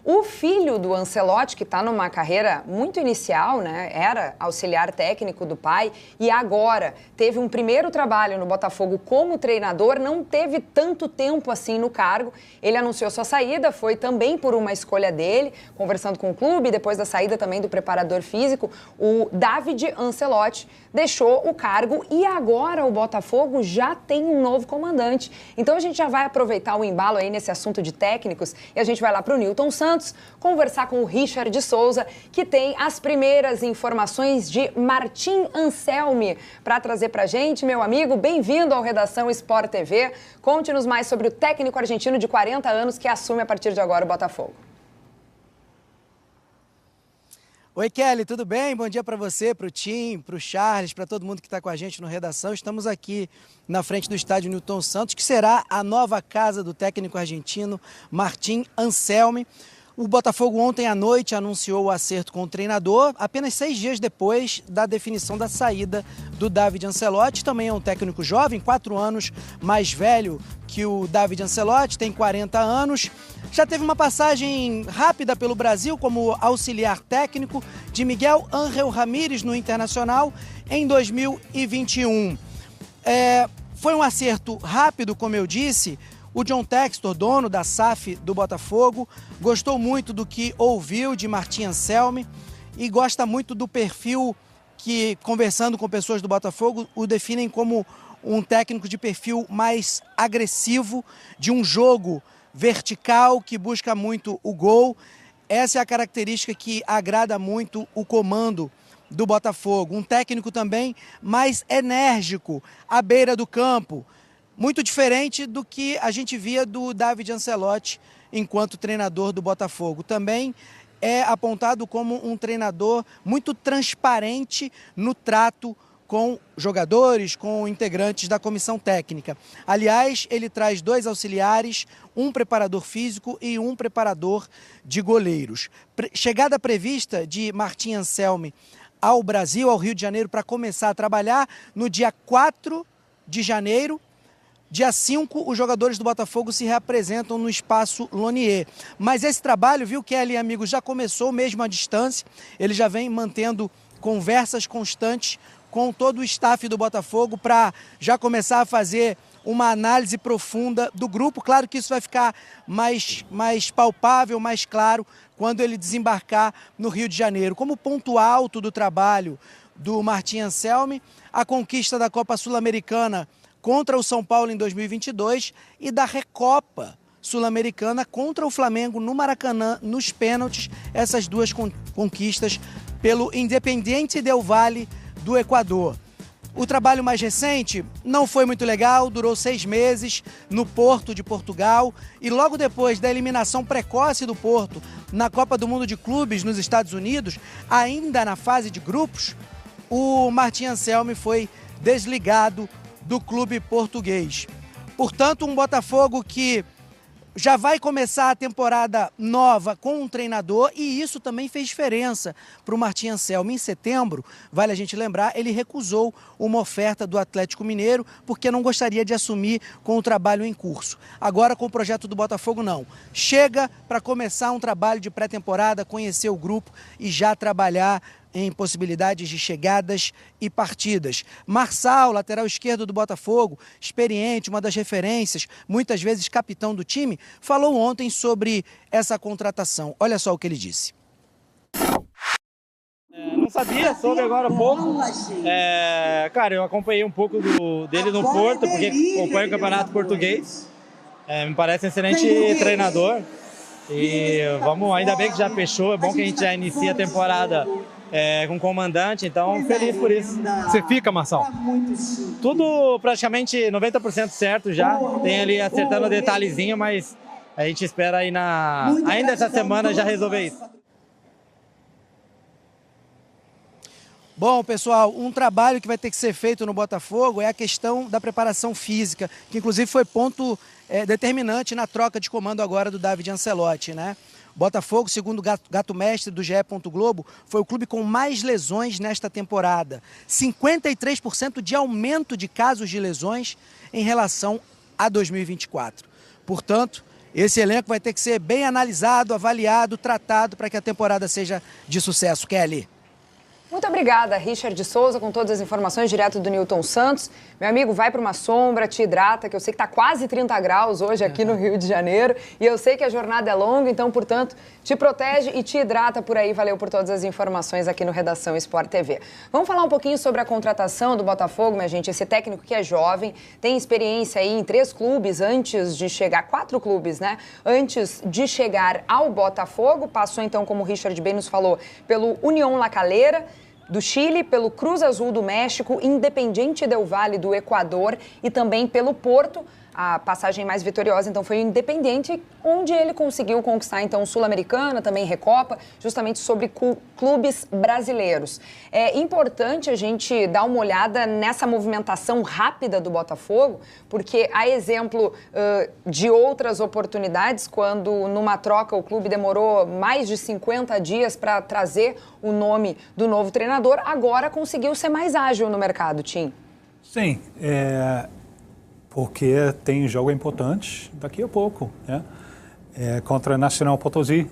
O filho do Ancelotti, que está numa carreira muito inicial, né? Era auxiliar técnico do pai e agora teve um primeiro trabalho no Botafogo como treinador, não teve tanto tempo assim no cargo. Ele anunciou sua saída, foi também por uma escolha dele, conversando com o clube, depois da saída também do preparador físico, o David Ancelotti deixou o cargo e agora o Botafogo já tem um novo comandante. Então a gente já vai aproveitar o embalo aí nesse assunto de técnicos e a gente vai lá para o Newton Santos conversar com o Richard Souza, que tem as primeiras informações de Martim Anselmi para trazer para a gente. Meu amigo, bem-vindo ao Redação Sport TV. Conte-nos mais sobre o técnico argentino de 40 anos que assume a partir de agora o Botafogo. Oi, Kelly, tudo bem? Bom dia para você, para o Tim, para o Charles, para todo mundo que está com a gente no Redação. Estamos aqui na frente do estádio Newton Santos, que será a nova casa do técnico argentino Martim Anselmi. O Botafogo ontem à noite anunciou o acerto com o treinador, apenas 6 dias depois da definição da saída do David Ancelotti. Também é um técnico jovem, 4 anos mais velho que o David Ancelotti, tem 40 anos. Já teve uma passagem rápida pelo Brasil como auxiliar técnico de Miguel Ángel Ramírez no Internacional em 2021. Foi um acerto rápido, como eu disse. O John Textor, dono da SAF do Botafogo, gostou muito do que ouviu de Martim Anselmi e gosta muito do perfil que, conversando com pessoas do Botafogo, o definem como um técnico de perfil mais agressivo, de um jogo vertical que busca muito o gol. Essa é a característica que agrada muito o comando do Botafogo. Um técnico também mais enérgico, à beira do campo. Muito diferente do que a gente via do David Ancelotti enquanto treinador do Botafogo. Também é apontado como um treinador muito transparente no trato com jogadores, com integrantes da comissão técnica. Aliás, ele traz 2 auxiliares, um preparador físico e um preparador de goleiros. Chegada prevista de Martim Anselmi ao Brasil, ao Rio de Janeiro, para começar a trabalhar no dia 4 de janeiro. Dia 5, os jogadores do Botafogo se reapresentam no Espaço Lonier. Mas esse trabalho, viu, Kelly e amigos, já começou mesmo à distância. Ele já vem mantendo conversas constantes com todo o staff do Botafogo para já começar a fazer uma análise profunda do grupo. Claro que isso vai ficar mais palpável, mais claro, quando ele desembarcar no Rio de Janeiro. Como ponto alto do trabalho do Martim Anselmi, a conquista da Copa Sul-Americana contra o São Paulo em 2022 e da Recopa Sul-Americana contra o Flamengo no Maracanã, nos pênaltis, essas 2 conquistas pelo Independiente del Valle do Equador. O trabalho mais recente não foi muito legal, durou 6 meses no Porto de Portugal e logo depois da eliminação precoce do Porto na Copa do Mundo de Clubes nos Estados Unidos, ainda na fase de grupos, o Martim Anselmi foi desligado do clube português. Portanto, um Botafogo que já vai começar a temporada nova com um treinador e isso também fez diferença para o Martim Anselmi. Em setembro, vale a gente lembrar, ele recusou uma oferta do Atlético Mineiro porque não gostaria de assumir com o trabalho em curso. Agora, com o projeto do Botafogo, não. Chega para começar um trabalho de pré-temporada, conhecer o grupo e já trabalhar em possibilidades de chegadas e partidas. Marçal, lateral esquerdo do Botafogo, experiente, uma das referências, muitas vezes capitão do time, falou ontem sobre essa contratação. Olha só o que ele disse. Não sabia, soube agora há pouco. Cara, eu acompanhei um pouco dele no Porto, porque acompanho o Campeonato Português. Me parece um excelente treinador. E ainda bem que já fechou, é bom que a gente já inicia a temporada com comandante, então feliz por isso. Você fica, Marçal? Tudo praticamente 90% certo já, tem ali acertando o detalhezinho, mas a gente espera aí ainda essa semana já resolver isso. Bom, pessoal, um trabalho que vai ter que ser feito no Botafogo é a questão da preparação física, que inclusive foi ponto determinante na troca de comando agora do David Ancelotti, né? Botafogo, segundo o Gato Mestre do GE. Globo, foi o clube com mais lesões nesta temporada. 53% de aumento de casos de lesões em relação a 2024. Portanto, esse elenco vai ter que ser bem analisado, avaliado, tratado para que a temporada seja de sucesso. Kelly. Muito obrigada, Richard de Souza, com todas as informações direto do Newton Santos. Meu amigo, vai para uma sombra, te hidrata, que eu sei que está quase 30 graus hoje aqui no Rio de Janeiro. E eu sei que a jornada é longa, então, portanto, te protege e te hidrata por aí. Valeu por todas as informações aqui no Redação Sport TV. Vamos falar um pouquinho sobre a contratação do Botafogo, minha gente. Esse técnico que é jovem, tem experiência aí em 3 clubes antes de chegar, 4 clubes, né? Antes de chegar ao Botafogo. Passou, então, como o Richard bem nos falou, pelo Unión La Calera do Chile, pelo Cruz Azul do México, Independiente del Valle do Equador e também pelo Porto. A passagem mais vitoriosa, então, foi o Independiente, onde ele conseguiu conquistar, então, Sul-Americana, também Recopa, justamente sobre clubes brasileiros. É importante a gente dar uma olhada nessa movimentação rápida do Botafogo, porque há exemplo de outras oportunidades, quando numa troca o clube demorou mais de 50 dias para trazer o nome do novo treinador, agora conseguiu ser mais ágil no mercado, Tim. Sim, porque tem jogo importante daqui a pouco, né? Contra Nacional Potosí.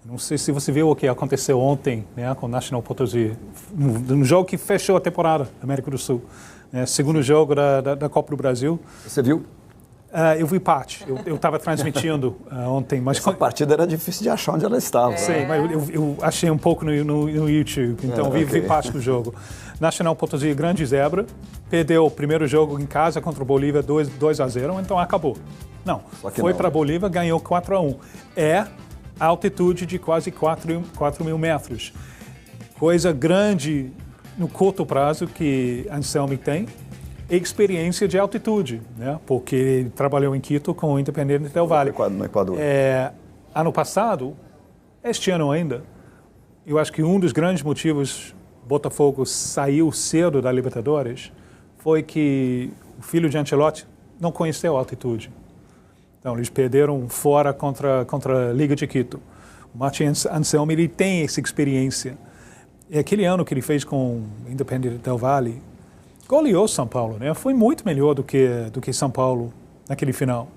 Não sei se você viu o que aconteceu ontem, né, com o Nacional Potosí. Um jogo que fechou a temporada da América do Sul. Segundo jogo da Copa do Brasil. Você viu? Eu vi parte. Eu estava transmitindo ontem. Mas essa partida era difícil de achar onde ela estava. Sim, mas eu achei um pouco no YouTube. Então, vi parte do jogo. Nacional Potosí, grande zebra. Perdeu o primeiro jogo em casa contra o Bolívia 2-0, então acabou. Não, foi para a Bolívia, ganhou 4-1. A altitude de quase 4 mil metros. Coisa grande no curto prazo que Anselmi tem. Experiência de altitude, né? Porque ele trabalhou em Quito com o Independiente del Valle. No Equador. Ano passado, este ano ainda, eu acho que um dos grandes motivos Botafogo saiu cedo da Libertadores foi que o filho de Ancelotti não conheceu a altitude. Então, eles perderam fora contra a Liga de Quito. O Martin Anselmi, ele tem essa experiência. E aquele ano que ele fez com o Independiente del Valle, goleou São Paulo, né? Foi muito melhor do que São Paulo naquele final.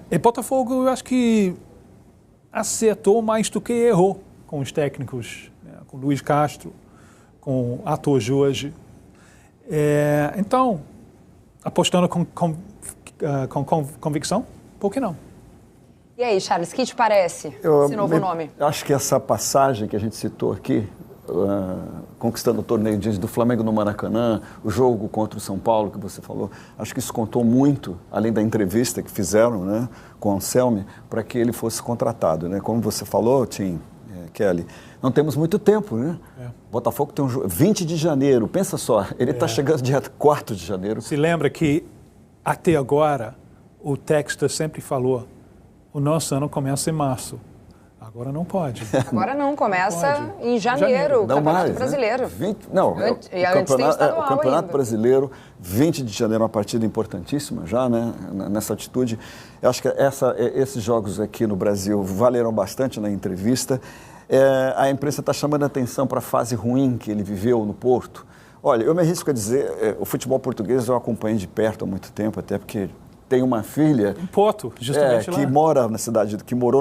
E Botafogo, eu acho que acertou mais do que errou com os técnicos, né? Com Luiz Castro, com Arthur Jorge. Então, apostando com convicção, por que não? E aí, Charles, o que te parece esse novo nome? Acho que essa passagem que a gente citou aqui, conquistando o torneio do Flamengo no Maracanã, o jogo contra o São Paulo que você falou, acho que isso contou muito, além da entrevista que fizeram, né, com o Anselmi, para que ele fosse contratado, né? Como você falou, Tim, Kelly, não temos muito tempo, né? Botafogo tem um jogo 20 de janeiro, pensa só, ele está chegando dia 4 de janeiro. Se lembra que até agora o Textor sempre falou, o nosso ano começa em março. Agora não pode. Agora não, começa em janeiro, o Campeonato Brasileiro. Né? O Campeonato Brasileiro, 20 de janeiro, uma partida importantíssima já, né? Nessa atitude. Eu acho que esses jogos aqui no Brasil valeram bastante na entrevista. A imprensa está chamando a atenção para a fase ruim que ele viveu no Porto. Olha, eu me arrisco a dizer, o futebol português eu acompanho de perto há muito tempo, até porque tem uma filha em Porto, justamente lá, que morou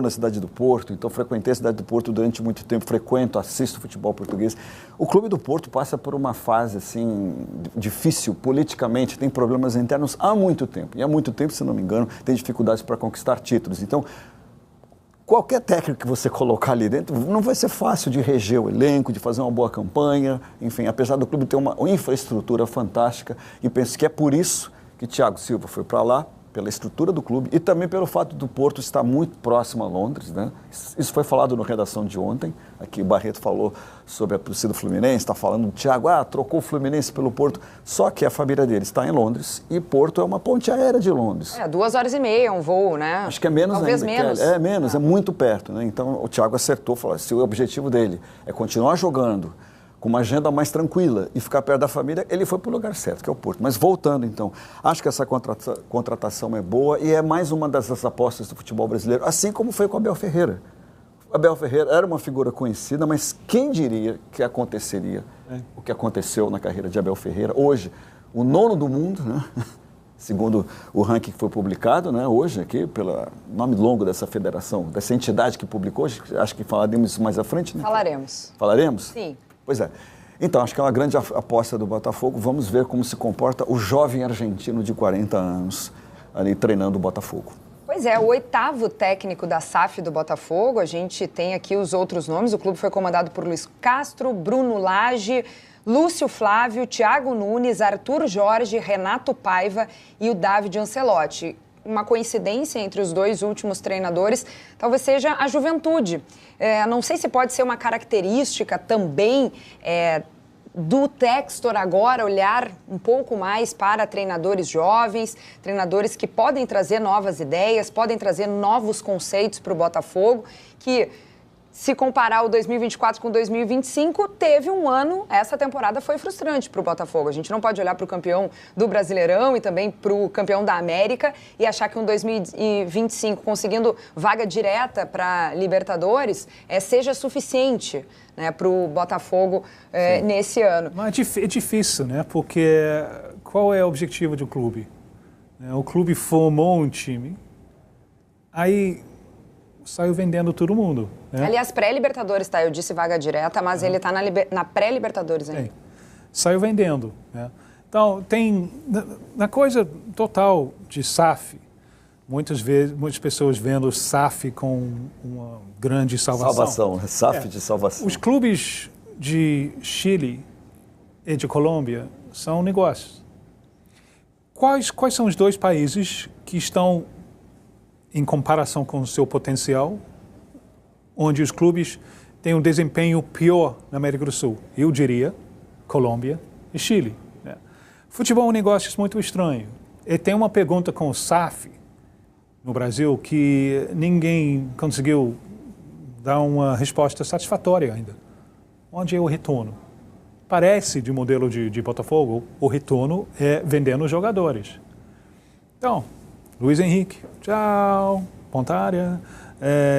na cidade do Porto, então frequentei a cidade do Porto durante muito tempo, assisto futebol português. O clube do Porto passa por uma fase assim difícil politicamente, tem problemas internos há muito tempo. E há muito tempo, se não me engano, tem dificuldades para conquistar títulos. Então, qualquer técnico que você colocar ali dentro, não vai ser fácil de reger o elenco, de fazer uma boa campanha, enfim, apesar do clube ter uma infraestrutura fantástica, e penso que é por isso que Thiago Silva foi para lá, pela estrutura do clube e também pelo fato do Porto estar muito próximo a Londres, né? Isso foi falado na redação de ontem, aqui o Barreto falou sobre a torcida do Fluminense, está falando, o Thiago, trocou o Fluminense pelo Porto, só que a família dele está em Londres e Porto é uma ponte aérea de Londres. 2h30, um voo, né? Acho que é menos Talvez ainda. Menos. É menos, é muito perto, né? Então o Thiago acertou, falou, se o objetivo dele é continuar jogando com uma agenda mais tranquila e ficar perto da família, ele foi para o lugar certo, que é o Porto. Mas voltando, então, acho que essa contratação é boa e é mais uma dessas apostas do futebol brasileiro, assim como foi com o Abel Ferreira. O Abel Ferreira era uma figura conhecida, mas quem diria que aconteceria o que aconteceu na carreira de Abel Ferreira? Hoje, o 9º do mundo, né? segundo o ranking que foi publicado, né, hoje aqui, pelo nome longo dessa federação, dessa entidade que publicou, acho que falaremos isso mais à frente, né? Falaremos. Falaremos? Sim. Pois é. Então, acho que é uma grande aposta do Botafogo. Vamos ver como se comporta o jovem argentino de 40 anos ali treinando o Botafogo. Pois é, o 8º técnico da SAF do Botafogo. A gente tem aqui os outros nomes. O clube foi comandado por Luiz Castro, Bruno Lage, Lúcio Flávio, Thiago Nunes, Arthur Jorge, Renato Paiva e o David Ancelotti. Uma coincidência entre os dois últimos treinadores talvez seja a juventude. Não sei se pode ser uma característica também do Textor agora olhar um pouco mais para treinadores jovens, treinadores que podem trazer novas ideias, podem trazer novos conceitos para o Botafogo, que, se comparar o 2024 com 2025, teve um ano, essa temporada foi frustrante para o Botafogo. A gente não pode olhar para o campeão do Brasileirão e também para o campeão da América e achar que um 2025, conseguindo vaga direta para Libertadores, seja suficiente, né, para o Botafogo nesse ano. Mas é difícil, né? Porque qual é o objetivo do clube? O clube formou um time, aí saiu vendendo todo mundo. Né? Aliás, pré-Libertadores, tá? Eu disse vaga direta, mas ele está na pré-Libertadores ainda. Saiu vendendo. Né? Então, tem... Na coisa total de SAF, muitas pessoas vendo SAF com uma grande salvação. SAF de salvação. Os clubes de Chile e de Colômbia são negócios. Quais são os dois países que estão, em comparação com o seu potencial, onde os clubes têm um desempenho pior na América do Sul? Eu diria Colômbia e Chile. Né? Futebol é um negócio muito estranho. E tem uma pergunta com o SAF no Brasil que ninguém conseguiu dar uma resposta satisfatória ainda. Onde é o retorno? Parece, de modelo de Botafogo, o retorno é vendendo jogadores. Então, Luiz Henrique, tchau. Pontária,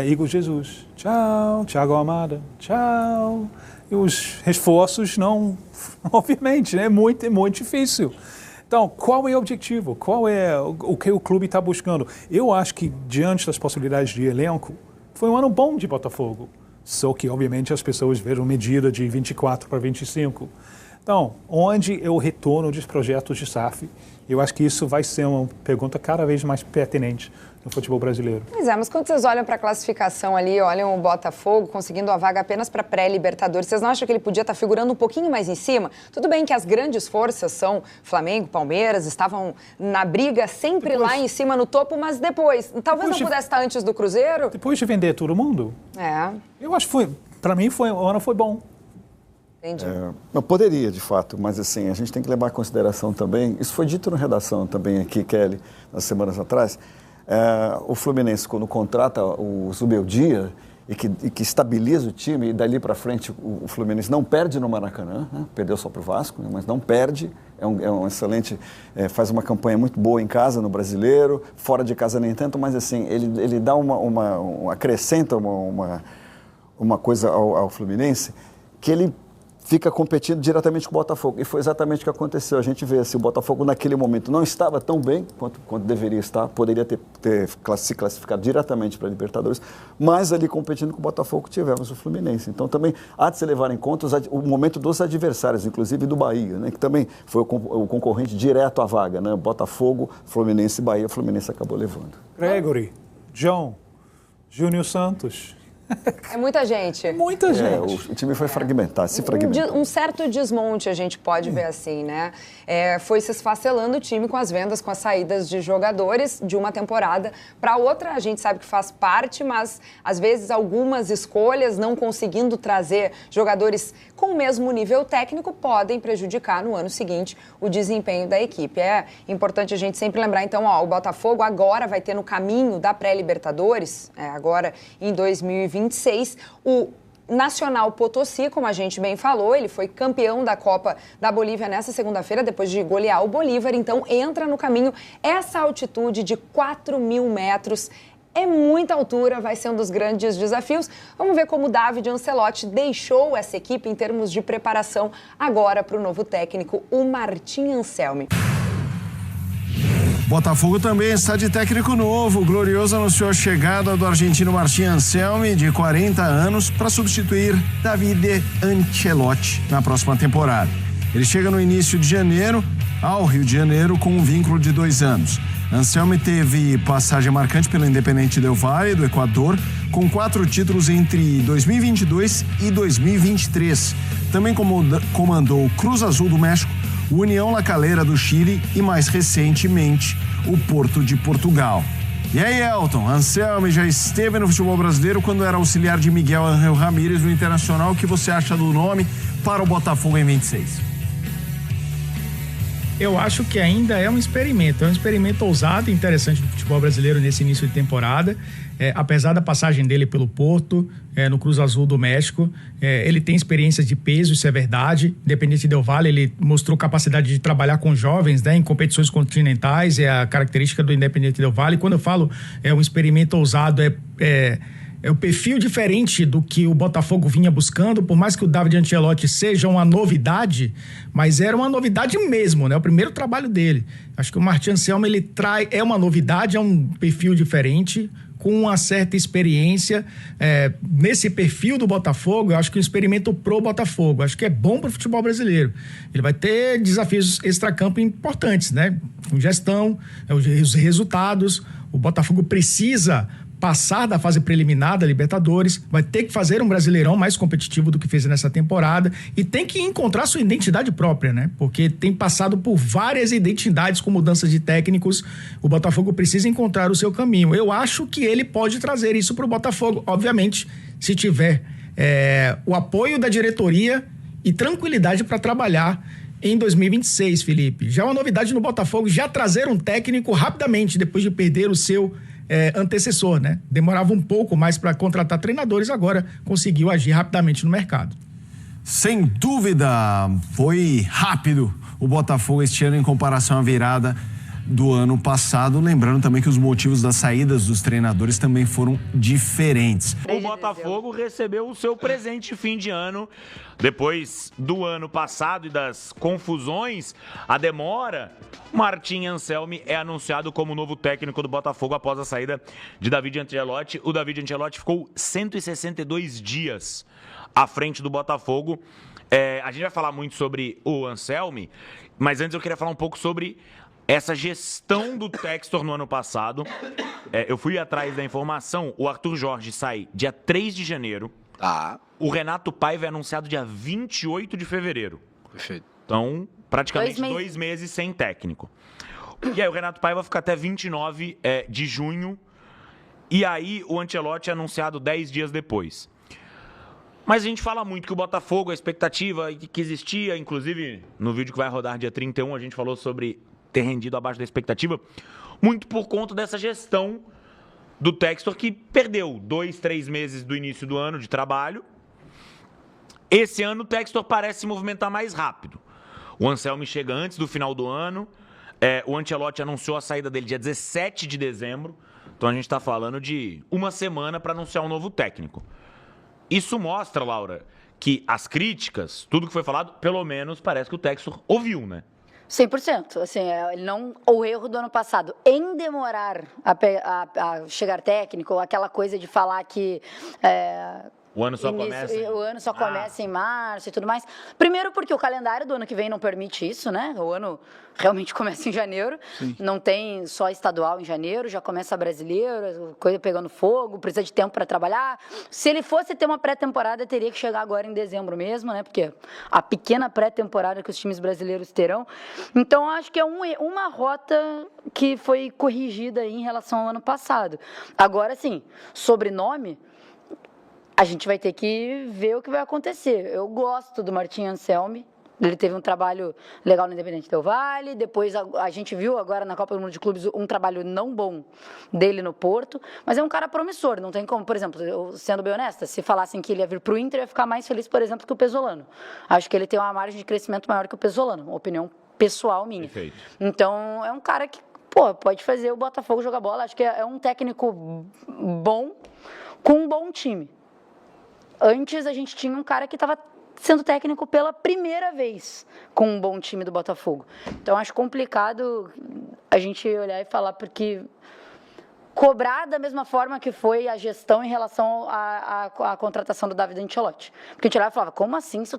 Igor Jesus, tchau. Thiago Almada, tchau. E os reforços não, obviamente, né? É muito difícil. Então, qual é o objetivo? Qual é o que o clube está buscando? Eu acho que, diante das possibilidades de elenco, foi um ano bom de Botafogo. Só que, obviamente, as pessoas viram medida de 24 para 25. Então, onde é o retorno dos projetos de SAF? Eu acho que isso vai ser uma pergunta cada vez mais pertinente no futebol brasileiro. Pois é, mas quando vocês olham para a classificação ali, olham o Botafogo conseguindo a vaga apenas para pré-Libertadores, vocês não acham que ele podia estar figurando um pouquinho mais em cima? Tudo bem que as grandes forças são Flamengo, Palmeiras, estavam na briga sempre lá em cima no topo, mas depois não pudesse estar antes do Cruzeiro? Depois de vender todo mundo? Eu acho que para mim o ano foi bom. Não poderia, de fato, mas assim, a gente tem que levar em consideração também, isso foi dito na redação também aqui, Kelly, nas semanas atrás, o Fluminense, quando contrata o Zubeldia e que estabiliza o time, e dali para frente o Fluminense não perde no Maracanã, né? Perdeu só para o Vasco, né? Mas não perde, é um excelente, faz uma campanha muito boa em casa no Brasileiro, fora de casa nem tanto, mas assim, ele dá acrescenta uma coisa ao Fluminense, que ele fica competindo diretamente com o Botafogo. E foi exatamente o que aconteceu. A gente vê assim, o Botafogo naquele momento não estava tão bem quanto deveria estar, poderia ter se classificado diretamente para a Libertadores, mas ali competindo com o Botafogo tivemos o Fluminense. Então também há de se levar em conta o momento dos adversários, inclusive do Bahia, né, que também foi o concorrente direto à vaga, né, Botafogo, Fluminense e Bahia. O Fluminense acabou levando. Gregory, John, Júnior Santos. É muita gente. Muita gente. O time foi fragmentado, se fragmentou. Um certo desmonte, a gente pode ver assim, né? Foi se esfacelando o time com as vendas, com as saídas de jogadores de uma temporada para outra. A gente sabe que faz parte, mas às vezes algumas escolhas, não conseguindo trazer jogadores com o mesmo nível técnico, podem prejudicar no ano seguinte o desempenho da equipe. É importante a gente sempre lembrar, então, o Botafogo agora vai ter no caminho da pré-Libertadores, agora em 2026, o Nacional Potosí, como a gente bem falou, ele foi campeão da Copa da Bolívia nessa segunda-feira, depois de golear o Bolívar, então entra no caminho. Essa altitude de 4.000 metros é muita altura, vai ser um dos grandes desafios. Vamos ver como o David Ancelotti deixou essa equipe em termos de preparação agora para o novo técnico, o Martim Anselmi. Botafogo também está de técnico novo. O Glorioso anunciou a chegada do argentino Martin Anselmi, de 40 anos, para substituir Davide Ancelotti na próxima temporada. Ele chega no início de janeiro ao Rio de Janeiro com um vínculo de 2 anos. Anselmi teve passagem marcante pelo Independiente del Valle, do Equador, com 4 títulos entre 2022 e 2023. Também comandou o Cruz Azul do México, o União La Calera do Chile e, mais recentemente, o Porto de Portugal. E aí, Elton, Anselmi já esteve no futebol brasileiro quando era auxiliar de Miguel Ángel Ramírez no Internacional. O que você acha do nome para o Botafogo em 26? Eu acho que ainda é um experimento ousado e interessante do futebol brasileiro nesse início de temporada. Apesar da passagem dele pelo Porto, no Cruz Azul do México, ele tem experiências de peso, isso é verdade. Independiente del Valle, ele mostrou capacidade de trabalhar com jovens, né, em competições continentais, é a característica do Independiente del Valle. Quando eu falo um experimento ousado, é o perfil diferente do que o Botafogo vinha buscando, por mais que o Davide Ancelotti seja uma novidade, mas era uma novidade mesmo, né? O primeiro trabalho dele. Acho que o Martin Anselmi, ele é uma novidade, é um perfil diferente, com uma certa experiência. Nesse perfil do Botafogo, eu acho que um experimento pro Botafogo. Acho que é bom pro futebol brasileiro. Ele vai ter desafios extracampo importantes, né? Com gestão, os resultados. O Botafogo precisa passar da fase preliminar da Libertadores, vai ter que fazer um Brasileirão mais competitivo do que fez nessa temporada e tem que encontrar sua identidade própria, né? Porque tem passado por várias identidades com mudanças de técnicos. O Botafogo precisa encontrar o seu caminho. Eu acho que ele pode trazer isso para o Botafogo, obviamente, se tiver o apoio da diretoria e tranquilidade para trabalhar em 2026, Felipe. Já é uma novidade no Botafogo, já trazer um técnico rapidamente, depois de perder o seu antecessor, né? Demorava um pouco mais para contratar treinadores, agora conseguiu agir rapidamente no mercado. Sem dúvida, foi rápido o Botafogo este ano em comparação à virada do ano passado. Lembrando também que os motivos das saídas dos treinadores também foram diferentes. O Botafogo recebeu o seu presente de fim de ano. Depois do ano passado e das confusões, a demora, Martin Anselmi é anunciado como novo técnico do Botafogo após a saída de Davide Ancelotti. O Davide Ancelotti ficou 162 dias à frente do Botafogo. A gente vai falar muito sobre o Anselmi, mas antes eu queria falar um pouco sobre essa gestão do Textor no ano passado. Eu fui atrás da informação. O Arthur Jorge sai dia 3 de janeiro. O Renato Paiva é anunciado dia 28 de fevereiro. Perfeito. Então, praticamente 2 meses sem técnico. E aí o Renato Paiva fica até 29 de junho. E aí o Ancelotti é anunciado 10 dias depois. Mas a gente fala muito que o Botafogo, a expectativa que existia, inclusive no vídeo que vai rodar dia 31, a gente falou sobre ter rendido abaixo da expectativa, muito por conta dessa gestão do Textor, que perdeu 2, 3 meses do início do ano de trabalho. Esse ano o Textor parece se movimentar mais rápido. O Anselmi chega antes do final do ano, o Ancelotti anunciou a saída dele dia 17 de dezembro, então a gente está falando de uma semana para anunciar um novo técnico. Isso mostra, Laura, que as críticas, tudo que foi falado, pelo menos parece que o Textor ouviu, né? 100%. Assim, o erro do ano passado em demorar a chegar técnico, aquela coisa de falar que o ano só começa em março e tudo mais. Primeiro porque o calendário do ano que vem não permite isso, né? O ano realmente começa em janeiro. Sim. Não tem só estadual em janeiro, já começa brasileiro, coisa pegando fogo, precisa de tempo para trabalhar. Se ele fosse ter uma pré-temporada, teria que chegar agora em dezembro mesmo, né? Porque a pequena pré-temporada que os times brasileiros terão. Então, acho que é uma rota que foi corrigida aí em relação ao ano passado. Agora, sim, sobrenome, a gente vai ter que ver o que vai acontecer. Eu gosto do Martin Anselmi. Ele teve um trabalho legal no Independiente del Valle. Depois a gente viu agora na Copa do Mundo de Clubes um trabalho não bom dele no Porto. Mas é um cara promissor. Não tem como, por exemplo, eu, sendo bem honesta, se falassem que ele ia vir para o Inter, eu ia ficar mais feliz, por exemplo, que o Pesolano. Acho que ele tem uma margem de crescimento maior que o Pesolano. Uma opinião pessoal minha. Perfeito. Então, é um cara que pode fazer o Botafogo jogar bola. Acho que é um técnico bom com um bom time. Antes a gente tinha um cara que estava sendo técnico pela primeira vez com um bom time do Botafogo. Então, acho complicado a gente olhar e falar, porque cobrar da mesma forma que foi a gestão em relação à contratação do David Ancelotti. Porque a gente olhava e falava, como assim? Isso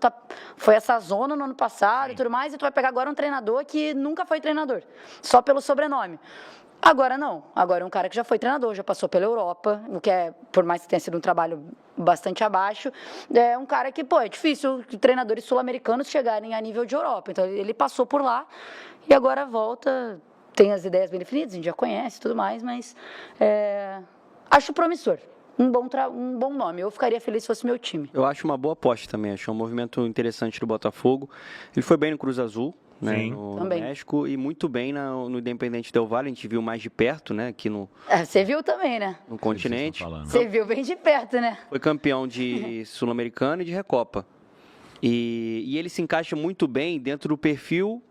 foi essa zona no ano passado e tudo mais, e tu vai pegar agora um treinador que nunca foi treinador, só pelo sobrenome. Agora não. Agora é um cara que já foi treinador, já passou pela Europa, o que é, por mais que tenha sido um trabalho bastante abaixo, é um cara que, é difícil treinadores sul-americanos chegarem a nível de Europa. Então, ele passou por lá e agora volta, tem as ideias bem definidas, a gente já conhece e tudo mais, mas acho promissor. Um bom nome. Eu ficaria feliz se fosse meu time. Eu acho uma boa aposta também. Acho um movimento interessante do Botafogo. Ele foi bem no Cruz Azul, né, no México, e muito bem no Independente Del Valle. A gente viu mais de perto, né, aqui no... Você viu também, né? No continente. Você viu bem de perto, né? Foi campeão de Sul-Americana e de Recopa. E ele se encaixa muito bem dentro do perfil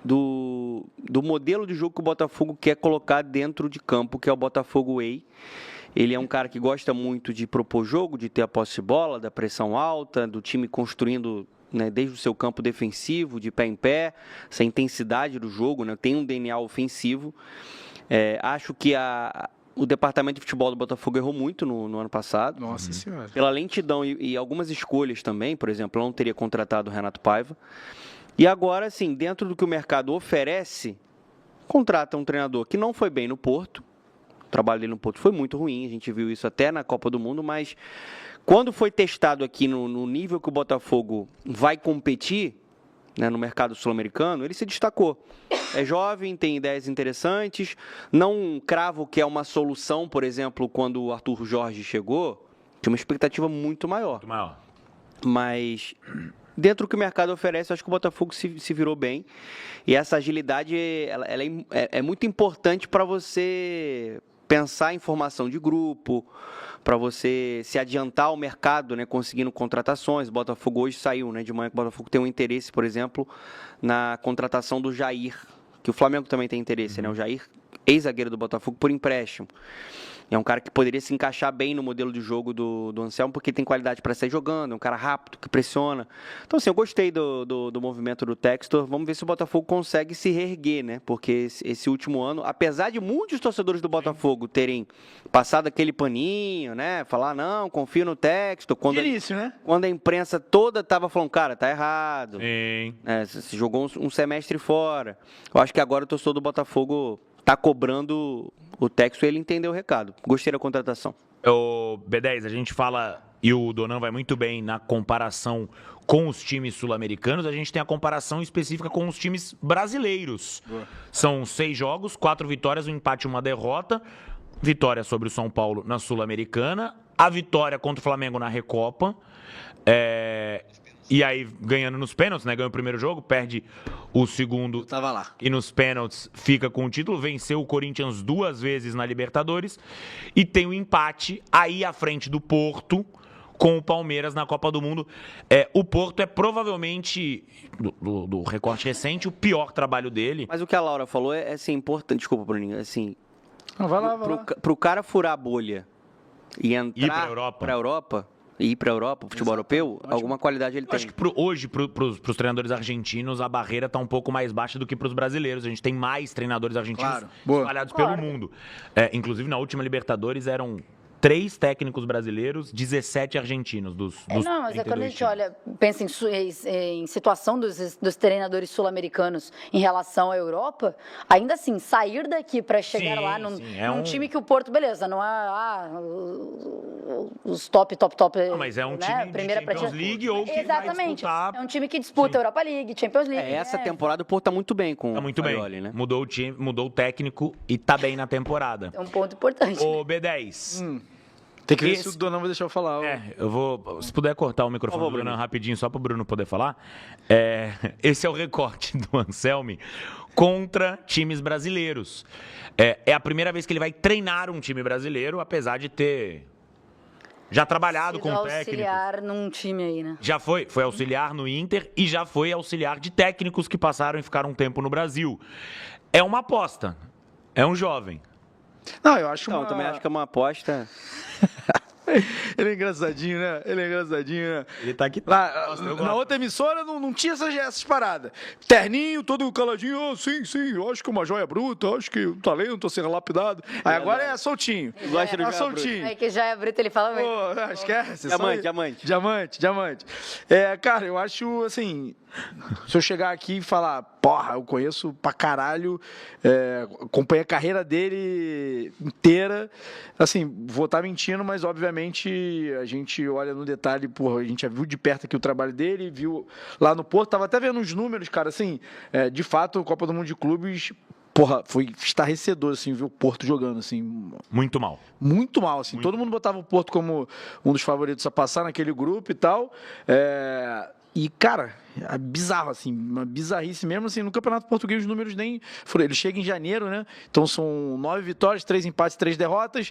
do modelo de jogo que o Botafogo quer colocar dentro de campo, que é o Botafogo Way. Ele é um cara que gosta muito de propor jogo, de ter a posse de bola, da pressão alta, do time construindo, né, desde o seu campo defensivo, de pé em pé, essa intensidade do jogo, né, tem um DNA ofensivo. Acho que o departamento de futebol do Botafogo errou muito no ano passado. Nossa Senhora. Pela lentidão e algumas escolhas também, por exemplo, eu não teria contratado o Renato Paiva. E agora, assim, dentro do que o mercado oferece, contrata um treinador que não foi bem no Porto. O trabalho dele no Porto foi muito ruim, a gente viu isso até na Copa do Mundo, mas quando foi testado aqui no nível que o Botafogo vai competir, né, no mercado sul-americano, ele se destacou. É jovem, tem ideias interessantes, não cravo que é uma solução, por exemplo, quando o Arthur Jorge chegou, tinha uma expectativa muito maior. Muito maior. Mas dentro do que o mercado oferece, acho que o Botafogo se virou bem. E essa agilidade ela é muito importante para você pensar em formação de grupo, para você se adiantar ao mercado, né, conseguindo contratações. O Botafogo hoje saiu, né, de manhã que o Botafogo tem um interesse, por exemplo, na contratação do Jair, que o Flamengo também tem interesse, né, o Jair, ex-zagueiro do Botafogo, por empréstimo. É um cara que poderia se encaixar bem no modelo de jogo do Anselmo, porque tem qualidade para sair jogando, é um cara rápido, que pressiona. Então, assim, eu gostei do movimento do Textor. Vamos ver se o Botafogo consegue se reerguer, né? Porque esse último ano, apesar de muitos torcedores do Botafogo terem passado aquele paninho, né? Falar, não, confio no Textor. Quando a imprensa toda estava falando, cara, tá errado. Sim. Se jogou um semestre fora. Eu acho que agora o torcedor do Botafogo tá cobrando o Textor e ele entendeu o recado. Gostei da contratação. O B10, a gente fala, e o Donan vai muito bem na comparação com os times sul-americanos, a gente tem a comparação específica com os times brasileiros. Boa. São 6 jogos, 4 vitórias, um empate e uma derrota. Vitória sobre o São Paulo na Sul-Americana, a vitória contra o Flamengo na Recopa. E aí, ganhando nos pênaltis, né? Ganhou o primeiro jogo, perde o segundo. Eu tava lá. E nos pênaltis fica com o título. Venceu o Corinthians 2 vezes na Libertadores. E tem o empate aí à frente do Porto com o Palmeiras na Copa do Mundo. O Porto é provavelmente, do recorte recente, o pior trabalho dele. Mas o que a Laura falou é assim, importante. Desculpa, Bruninho. Assim, vai lá. Pro cara furar a bolha e entrar pra Europa. E ir para a Europa, o futebol europeu, alguma qualidade ele tem. Acho que hoje, para os treinadores argentinos, a barreira está um pouco mais baixa do que para os brasileiros. A gente tem mais treinadores argentinos espalhados pelo mundo. Inclusive, na última Libertadores, eram 3 técnicos brasileiros, 17 argentinos Não, mas quando a gente pensa em situação dos treinadores sul-americanos em relação à Europa, ainda assim, sair daqui para chegar lá num time que o Porto, beleza, não é os top. Não, mas é um time de Champions League ou que exatamente, vai disputar... É um time que disputa Europa League, Champions League. Essa temporada o Porto tá muito bem com o Farioli, né? Mudou o time, mudou o técnico e tá bem na temporada. É um ponto importante. Ô, B10... Tem que ver se o Donan vai deixar eu falar. Eu vou... Se puder cortar o microfone do Donan rapidinho, só para o Bruno poder falar. Esse é o recorte do Anselmi contra times brasileiros. É a primeira vez que ele vai treinar um time brasileiro, apesar de ter já trabalhado com técnicos. Auxiliar num time aí, né? Já foi auxiliar no Inter e já foi auxiliar de técnicos que passaram e ficaram um tempo no Brasil. É uma aposta. É um jovem. Não, eu acho eu também acho que é uma aposta. Ele é engraçadinho, né? Ele tá aqui. Lá, na outra emissora não tinha essas paradas. Terninho, todo caladinho. Oh, sim, eu acho que uma joia bruta, acho que um talento a ser lapidado. Aí agora é soltinho. Gosta de soltinho. É que joia bruta ele fala mesmo. Pô, esquece. Diamante. Cara, eu acho, assim... Se eu chegar aqui e falar, porra, eu conheço pra caralho, acompanhei a carreira dele inteira, assim, vou estar mentindo, mas obviamente a gente olha no detalhe, porra, a gente já viu de perto aqui o trabalho dele, viu lá no Porto, tava até vendo os números, cara, assim, de fato, a Copa do Mundo de Clubes... Porra, foi estarrecedor, assim, ver o Porto jogando, assim. Muito mal. Muito mal, assim. Todo mundo botava o Porto como um dos favoritos a passar naquele grupo e tal. E, cara, é bizarro, assim, uma bizarrice mesmo, assim, no Campeonato Português os números nem foram. Ele chega em janeiro, né? Então são 9 vitórias, 3 empates, 3 derrotas.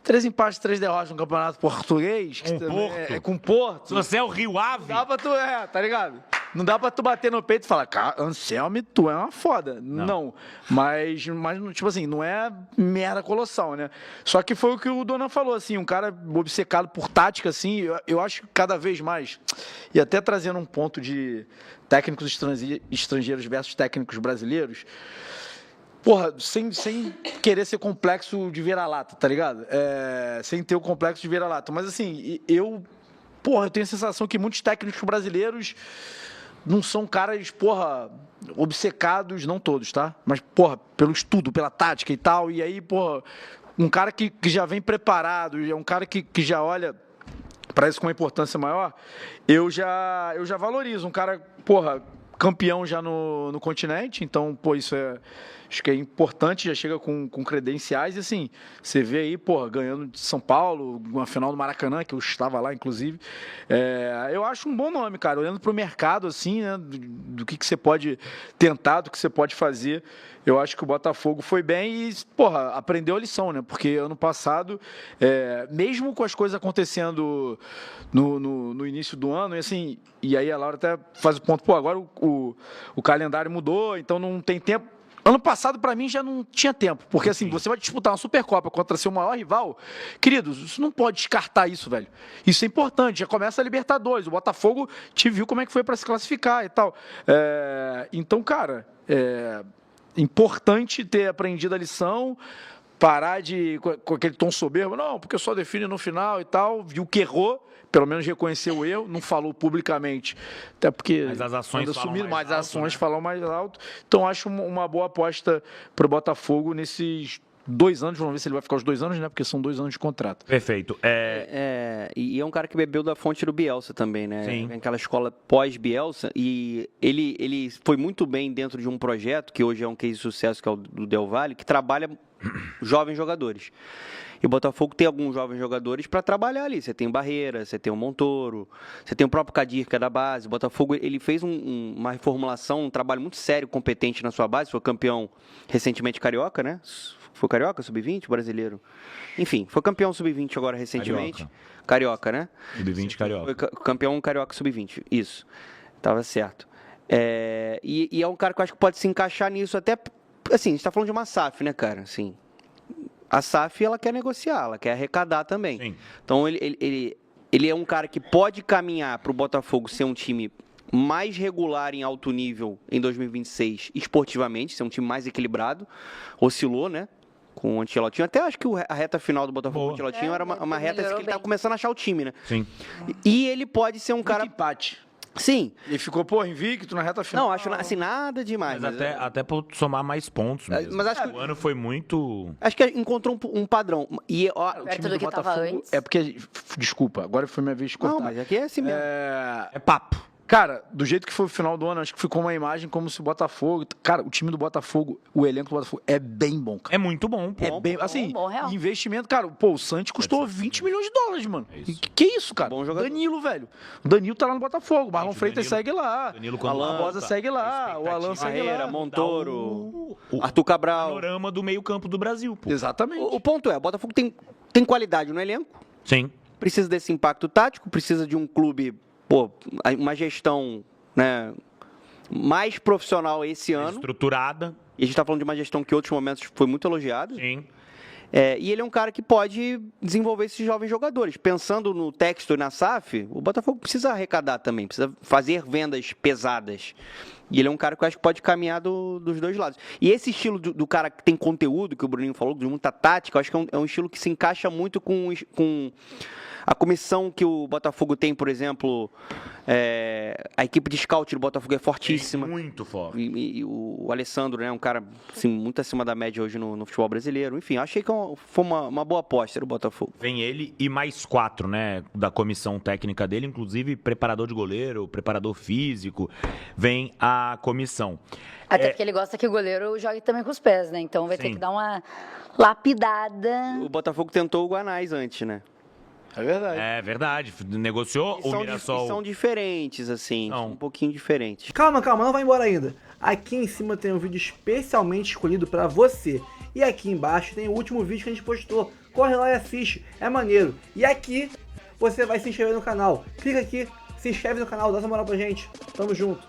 3 empates, 3 derrotas no Campeonato Português. Que Porto. Com Porto. Se você é o Rio Ave... Não dá pra tu, tá ligado? Não dá pra tu bater no peito e falar, cara, Anselmi, tu é uma foda. Não. Mas, tipo assim, não é merda colossal, né? Só que foi o que o Dona falou, assim, um cara obcecado por tática, assim, eu acho que cada vez mais, e até trazendo um ponto de técnicos estrangeiros versus técnicos brasileiros, porra, sem querer ser complexo de vira-lata, tá ligado? Sem ter o complexo de vira-lata. Mas, assim, eu tenho a sensação que muitos técnicos brasileiros não são caras, porra, obcecados, não todos, tá? Mas, porra, pelo estudo, pela tática e tal. E aí, porra, um cara que já vem preparado, é um cara que já olha para isso com uma importância maior, eu já valorizo. Um cara, porra, campeão já no continente, então, pô, isso acho que é importante, já chega com credenciais, e assim, você vê aí, porra, ganhando de São Paulo, uma final do Maracanã, que eu estava lá, inclusive, eu acho um bom nome, cara, olhando para o mercado, assim, né, do que você pode tentar, do que você pode fazer, eu acho que o Botafogo foi bem e, porra, aprendeu a lição, né, porque ano passado, mesmo com as coisas acontecendo no início do ano, e assim, e aí a Laura até faz o ponto, pô, agora o calendário mudou, então não tem tempo. Ano passado, para mim, já não tinha tempo. Porque, assim, você vai disputar uma Supercopa contra seu maior rival. Queridos, você não pode descartar isso, velho. Isso é importante. Já começa a Libertadores. O Botafogo te viu como é que foi para se classificar e tal. Então, cara, importante ter aprendido a lição, parar com aquele tom soberbo. Não, porque só define no final e tal. Viu que errou. Pelo menos reconheceu o erro, não falou publicamente, até porque mas as ações falam mais alto. Então, acho uma boa aposta para o Botafogo nesses 2 anos. Vamos ver se ele vai ficar os 2 anos, né? Porque são 2 anos de contrato. Perfeito. E é um cara que bebeu da fonte do Bielsa também, né? Sim. Aquela escola pós-Bielsa, e ele foi muito bem dentro de um projeto, que hoje é um case de sucesso, que é o do Del Valle, que trabalha jovens jogadores. E o Botafogo tem alguns jovens jogadores para trabalhar ali. Você tem o Barreira, você tem o Montoro, você tem o próprio Kadir, que é da base. O Botafogo ele fez uma reformulação, um trabalho muito sério, competente na sua base. Foi campeão recentemente carioca, né? Foi carioca, sub-20, brasileiro? Enfim, foi campeão sub-20 agora recentemente. Carioca, né? Sub-20 carioca. Foi campeão carioca sub-20, isso. Tava certo. E é um cara que eu acho que pode se encaixar nisso até... Assim, a gente tá falando de uma SAF, né, cara? Assim... A SAF, ela quer negociar, ela quer arrecadar também. Sim. Então, ele é um cara que pode caminhar para o Botafogo ser um time mais regular em alto nível em 2026, esportivamente, ser um time mais equilibrado. Oscilou, né? Com o Ancelotti. Até acho que a reta final do Botafogo com o Ancelotti era uma reta que ele estava começando a achar o time, né? Sim. E ele pode ser um cara... empate. Sim. Ele ficou, invicto na reta final. Não, acho assim, nada demais. Mas até por somar mais pontos mesmo. Mas acho que o ano foi muito... Acho que encontrou um padrão. E, perto o time do que estava antes. É porque... Desculpa, agora foi minha vez de cortar. Não, mas aqui é assim mesmo. É papo. Cara, do jeito que foi o final do ano, acho que ficou uma imagem como se o Botafogo... Cara, o time do Botafogo, o elenco do Botafogo é bem bom, cara. É muito bom. Pô. É bem... Assim, real. investimento... Cara, o Santos custou 20 milhões de dólares, mano. Que isso, cara? Bom jogador. Danilo, velho. O Danilo tá lá no Botafogo. O Marlon Freitas segue lá. Danilo O Alan Rosa segue lá. O Alan segue Barreira, lá. Montoro, Arthur Cabral. Panorama do meio campo do Brasil, pô. Exatamente. O ponto é, o Botafogo tem qualidade no elenco. Sim. Precisa desse impacto tático, precisa de um clube, uma gestão, né, mais profissional esse ano. Estruturada. E a gente está falando de uma gestão que em outros momentos foi muito elogiada. Sim. E ele é um cara que pode desenvolver esses jovens jogadores. Pensando no Textor e na SAF, o Botafogo precisa arrecadar também, precisa fazer vendas pesadas. E ele é um cara que eu acho que pode caminhar dos dois lados. E esse estilo do cara que tem conteúdo, que o Bruninho falou, de muita tática, eu acho que é um estilo que se encaixa muito com a comissão que o Botafogo tem, por exemplo, a equipe de scout do Botafogo é fortíssima. Muito forte. E o Alessandro, né, um cara assim, muito acima da média hoje no futebol brasileiro. Enfim, achei que foi uma boa aposta do Botafogo. Vem ele e mais 4, né, da comissão técnica dele, inclusive preparador de goleiro, preparador físico, vem a comissão. Até porque ele gosta que o goleiro jogue também com os pés, né? Então vai ter que dar uma lapidada. O Botafogo tentou o Guanais antes, né? É verdade. É verdade. Negociou o Mirassol. São diferentes, assim. São um pouquinho diferentes. Calma, não vai embora ainda. Aqui em cima tem um vídeo especialmente escolhido pra você. E aqui embaixo tem o último vídeo que a gente postou. Corre lá e assiste, é maneiro. E aqui você vai se inscrever no canal. Clica aqui, se inscreve no canal, dá essa moral pra gente. Tamo junto.